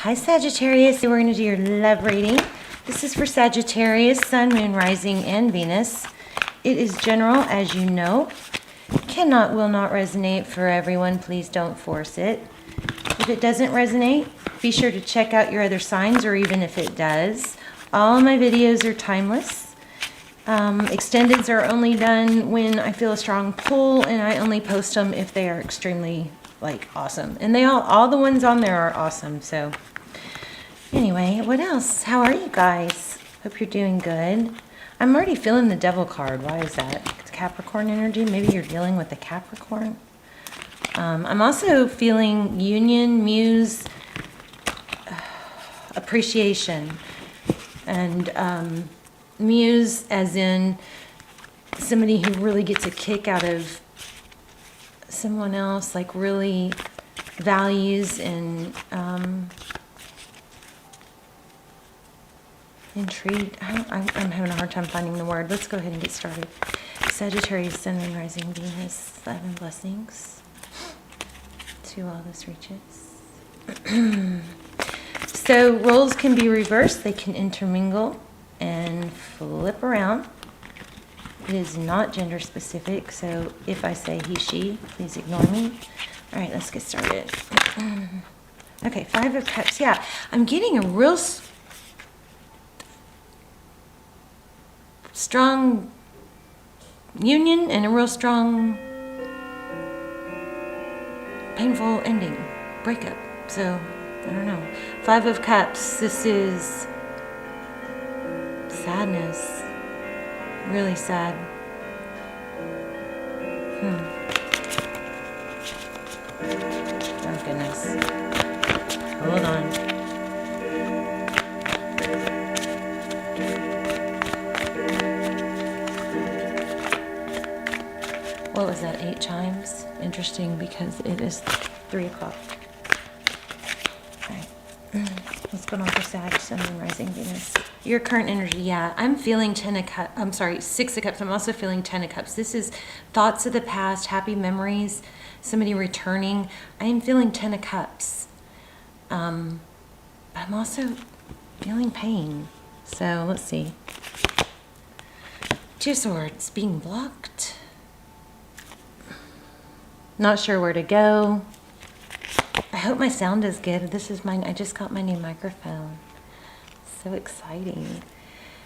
Hi Sagittarius, we're going to do your love reading. This is for Sagittarius, Sun, Moon, Rising, and Venus. It is general, as you know. Will not resonate for everyone. Please don't force it. If it doesn't resonate, be sure to check out your other signs, or even if it does. All my videos are timeless. Extendeds are only done when I feel a strong pull, and I only post them if they are extremely awesome. And they all the ones on there are awesome. So anyway, what else? How are you guys? Hope you're doing good. I'm already feeling the devil card. Why is that? It's Capricorn energy. Maybe you're dealing with the Capricorn. I'm also feeling union, muse, appreciation, and muse as in somebody who really gets a kick out of someone else, like really values and intrigued. I'm having a hard time finding the word. Let's go ahead and get started. Sagittarius, Sun, Moon, Rising, Venus, love and blessings to all this reaches. So roles can be reversed. They can intermingle and flip around. It is not gender specific, so if I say he, she, please ignore me. All right, let's get started. Okay, Five of Cups. Yeah, I'm getting a real strong union and a real strong painful ending, breakup. So, I don't know. Five of Cups. This is sadness. Really sad. Oh goodness. Hold on. What was that? 8 chimes? Interesting, because it is 3 o'clock. Alright. What's going on for Sag, Sun, Moon, Rising, Venus? Your current energy, yeah. I'm feeling 10 of Cups. I'm sorry, 6 of Cups. I'm also feeling 10 of Cups. This is thoughts of the past, happy memories, somebody returning. I am feeling 10 of Cups. But I'm also feeling pain. So let's see. 2 of Swords, being blocked. Not sure where to go. I hope my sound is good. This is mine. I just got my new microphone. So exciting.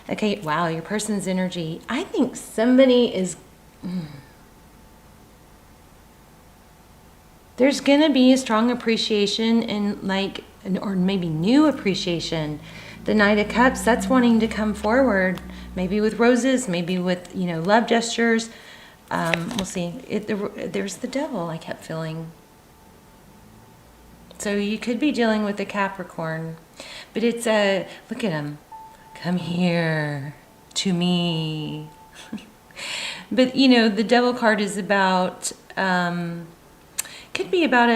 Okay, wow, your person's energy. I think somebody is... There's going to be a strong appreciation and or maybe new appreciation. The Knight of Cups, that's wanting to come forward. Maybe with roses, maybe with, love gestures. We'll see. There's the devil, I kept feeling. So you could be dealing with the Capricorn. But it's look at him. Come here to me. But, the devil card is about, could be about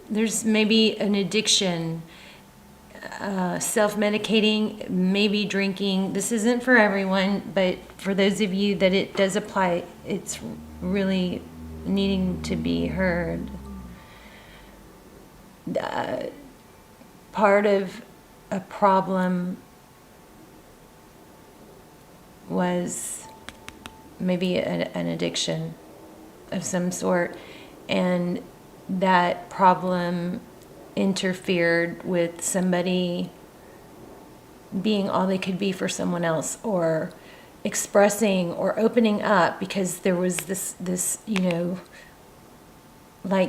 there's maybe an addiction, self-medicating, maybe drinking. This isn't for everyone, but for those of you that it does apply, it's really needing to be heard. Part of a problem was maybe an addiction of some sort, and that problem interfered with somebody being all they could be for someone else, or expressing or opening up, because there was this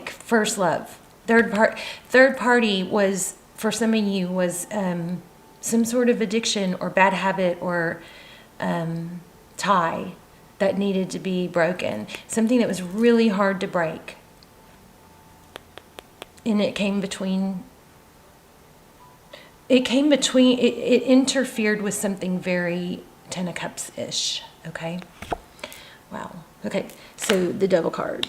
first love. Third party was, for some of you, was some sort of addiction or bad habit or tie that needed to be broken. Something that was really hard to break. And it interfered with something very 10 of Cups-ish, okay? Wow. Okay, so the devil card.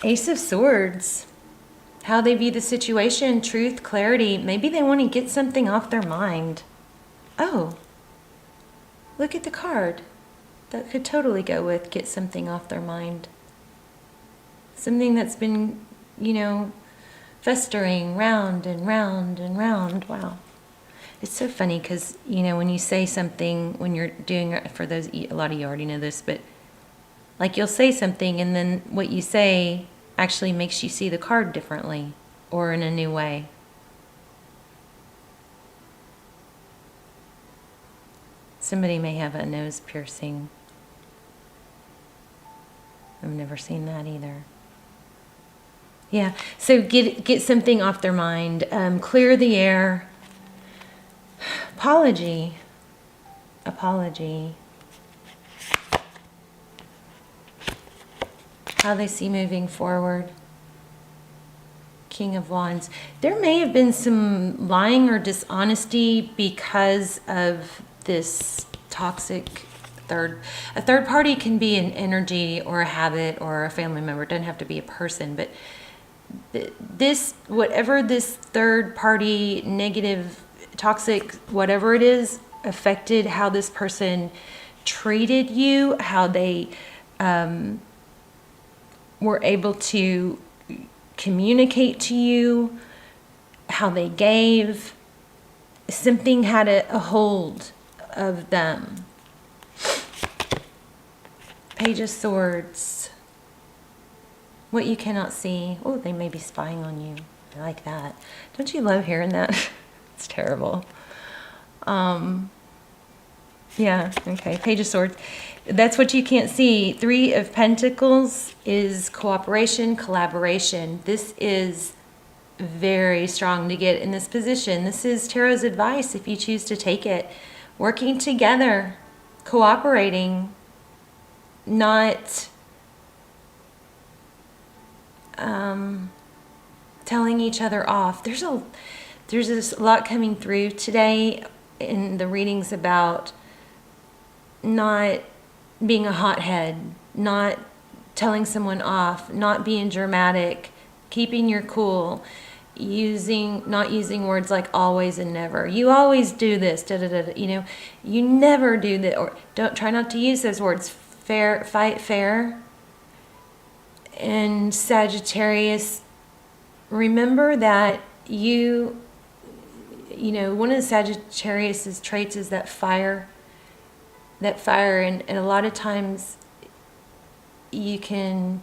Ace of Swords. How they view the situation, truth, clarity. Maybe they want to get something off their mind. Oh. Look at the card. That could totally go with get something off their mind. Something that's been, festering round and round and round. Wow. It's so funny because, when you say something, when you're doing, for those, a lot of you already know this, but like you'll say something and then what you say actually makes you see the card differently or in a new way. Somebody may have a nose piercing. I've never seen that either. Yeah, so get something off their mind. Clear the air. Apology. How they see moving forward. King of Wands. There may have been some lying or dishonesty because of this toxic a third party can be an energy or a habit or a family member. It doesn't have to be a person, but whatever this third party, negative, toxic, whatever it is, affected how this person treated you, how they were able to communicate to you, how they gave. Something had a hold of them. Page of Swords. What you cannot see. Oh, they may be spying on you. I like that. Don't you love hearing that? It's terrible. Yeah, okay. Page of Swords. That's what you can't see. Three of Pentacles is cooperation, collaboration. This is very strong to get in this position. This is Tarot's advice if you choose to take it. Working together, cooperating, not telling each other off. There's a lot coming through today in the readings about not being a hothead, not telling someone off, not being dramatic, keeping your cool, not using words like always and never. You always do this, da da da. You never do that, or don't try not to use those words. Fair, fight fair. And Sagittarius, remember that one of the Sagittarius's traits is that fire. And a lot of times you can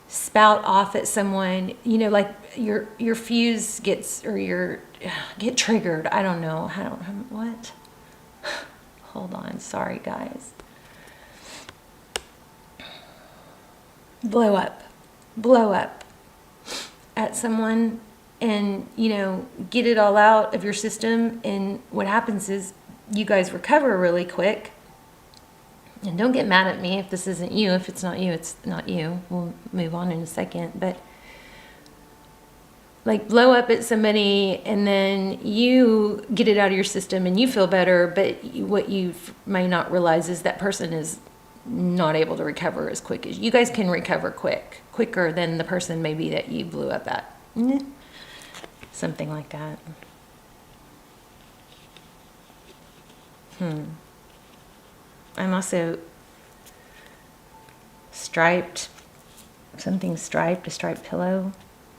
spout off at someone, like your fuse gets, or get triggered. I don't know. What? Hold on. Sorry, guys. Blow up at someone and, get it all out of your system. And what happens is you guys recover really quick. And don't get mad at me if this isn't you. If it's not you, it's not you. We'll move on in a second. But like blow up at somebody and then you get it out of your system and you feel better. But what you may not realize is that person is not able to recover as quick as you guys can recover quicker than the person maybe that you blew up at. Something like that. I'm also striped, something striped, a striped pillow,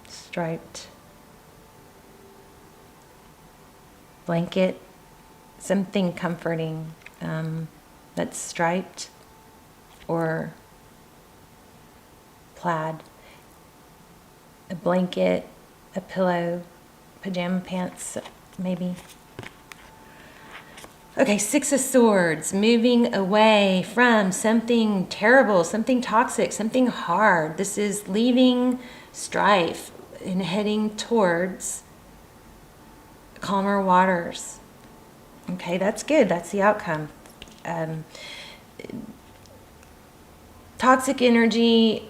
striped blanket, something comforting that's striped or plaid, a blanket, a pillow, pajama pants, maybe. Okay, Six of Swords, moving away from something terrible, something toxic, something hard. This is leaving strife and heading towards calmer waters. Okay, that's good. That's the outcome. Toxic energy,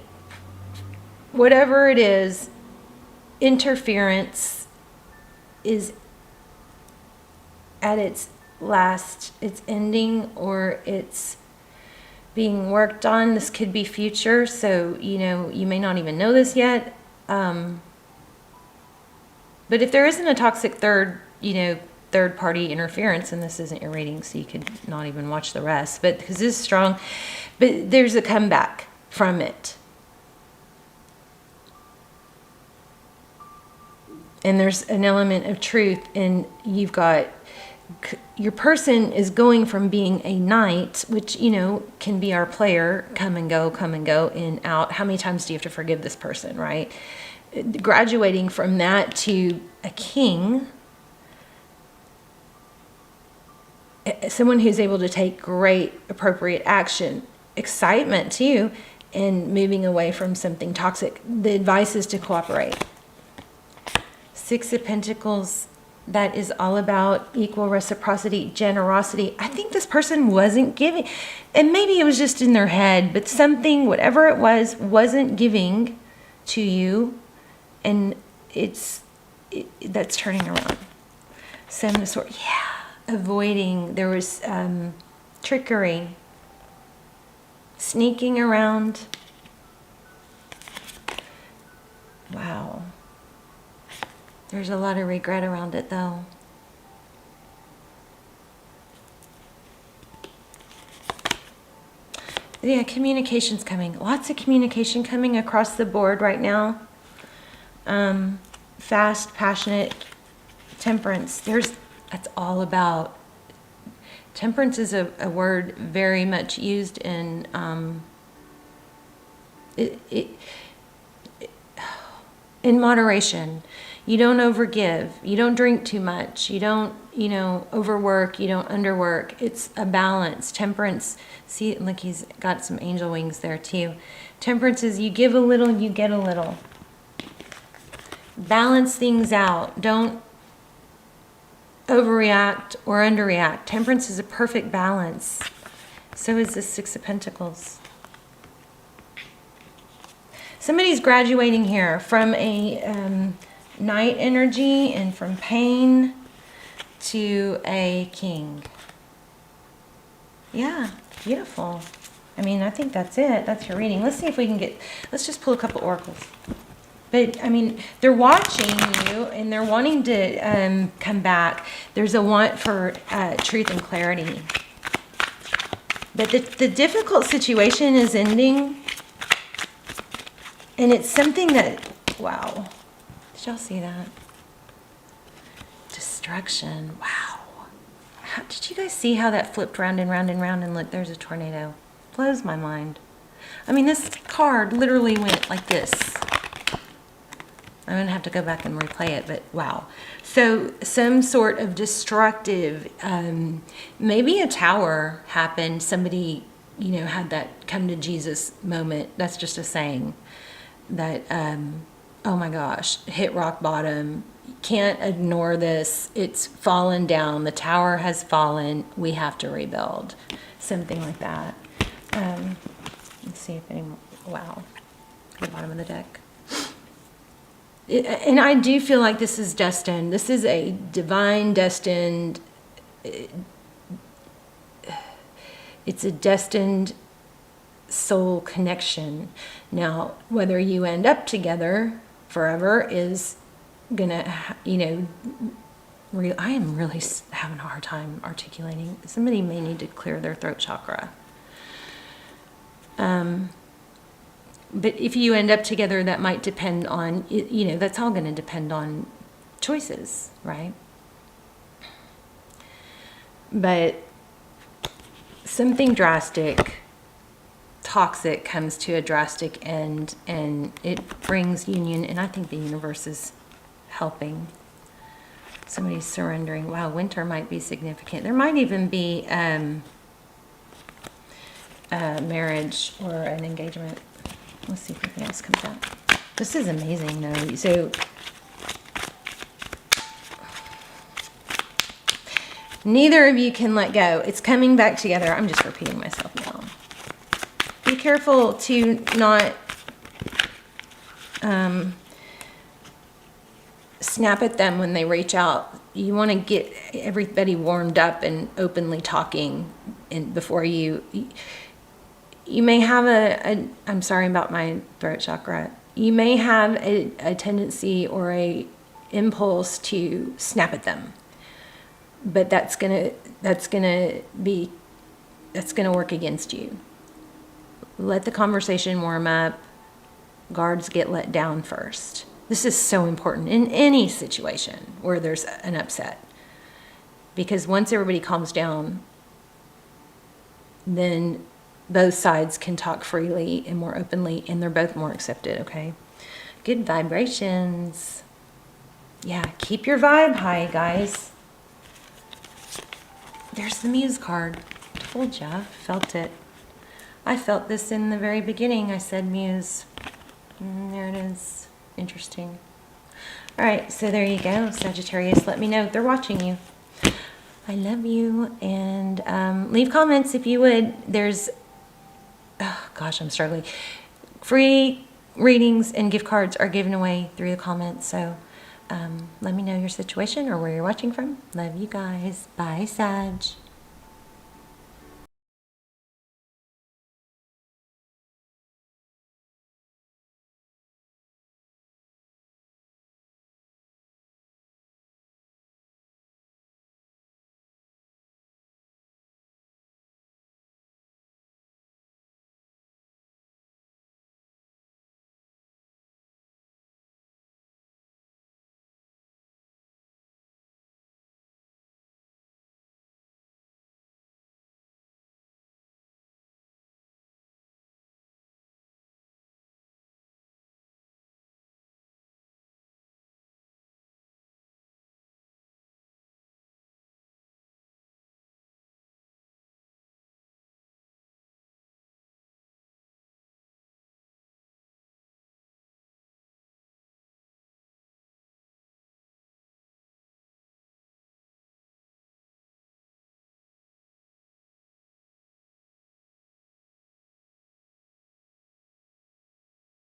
whatever it is, interference is at its ending, or it's being worked on. This could be future, so you may not even know this yet. But if there isn't a toxic third, third-party interference, and this isn't your reading, so you could not even watch the rest, but because this is strong, but there's a comeback from it. And there's an element of truth, and you've got, your person is going from being a knight, which, you know, can be our player, come and go, in, out. How many times do you have to forgive this person, right? Graduating from that to a king, someone who's able to take great appropriate action, excitement too, and moving away from something toxic. The advice is to cooperate. Six of Pentacles, that is all about equal reciprocity, generosity. I think this person wasn't giving, and maybe it was just in their head, but something, whatever it was, wasn't giving to you, and that's turning around. Seven of Swords, yeah, avoiding. There was trickery, sneaking around. Wow. There's a lot of regret around it, though. Yeah, communication's coming. Lots of communication coming across the board right now. Fast, passionate, temperance. That's all about. Temperance is a word very much used in in moderation. You don't overgive. You don't drink too much. You don't, overwork. You don't underwork. It's a balance. Temperance, see, look, he's got some angel wings there too. Temperance is you give a little, you get a little. Balance things out. Don't overreact or underreact. Temperance is a perfect balance. So is the Six of Pentacles. Somebody's graduating here from a Knight energy and from pain to a king. Yeah, beautiful. I mean, I think that's it. That's your reading. Let's see if we can let's just pull a couple oracles. But, I mean, they're watching you and they're wanting to come back. There's a want for truth and clarity. But the difficult situation is ending. And it's something that, wow. Did y'all see that? Destruction. Wow. Did you guys see how that flipped round and round and round? And look, there's a tornado. Blows my mind. I mean, this card literally went like this. I'm going to have to go back and replay it, but wow. So some sort of destructive, maybe a tower happened. Somebody, had that come to Jesus moment. That's just a saying that, oh my gosh, hit rock bottom. Can't ignore this. It's fallen down. The tower has fallen. We have to rebuild. Something like that. Let's see if any more. Wow. The bottom of the deck. And I do feel like this is destined. This is a divine destined. It's a destined soul connection. Now, whether you end up together forever is gonna, I am really having a hard time articulating. Somebody may need to clear their throat chakra. But if you end up together, that might depend on, that's all going to depend on choices, right? But something drastic, toxic comes to a drastic end, and it brings union, and I think the universe is helping. Somebody's surrendering. Wow, winter might be significant. There might even be a marriage or an engagement. Let's see if anything else comes out. This is amazing, though. So, neither of you can let go. It's coming back together. I'm just repeating myself now. Be careful to not snap at them when they reach out. You want to get everybody warmed up and openly talking before you may have I'm sorry about my throat chakra. You may have a tendency or a impulse to snap at them. but that's gonna work against you. Let the conversation warm up. Guards get let down first. This is so important in any situation where there's an upset, because once everybody calms down, then both sides can talk freely and more openly, and they're both more accepted, okay? Good vibrations. Yeah, keep your vibe high, guys. There's the Muse card. Told ya, felt it. I felt this in the very beginning. I said Muse. There it is. Interesting. All right, so there you go, Sagittarius. Let me know if they're watching you. I love you, and leave comments if you would. There's, oh gosh, I'm struggling. Free readings and gift cards are given away through the comments, so let me know your situation or where you're watching from. Love you guys. Bye, Sag.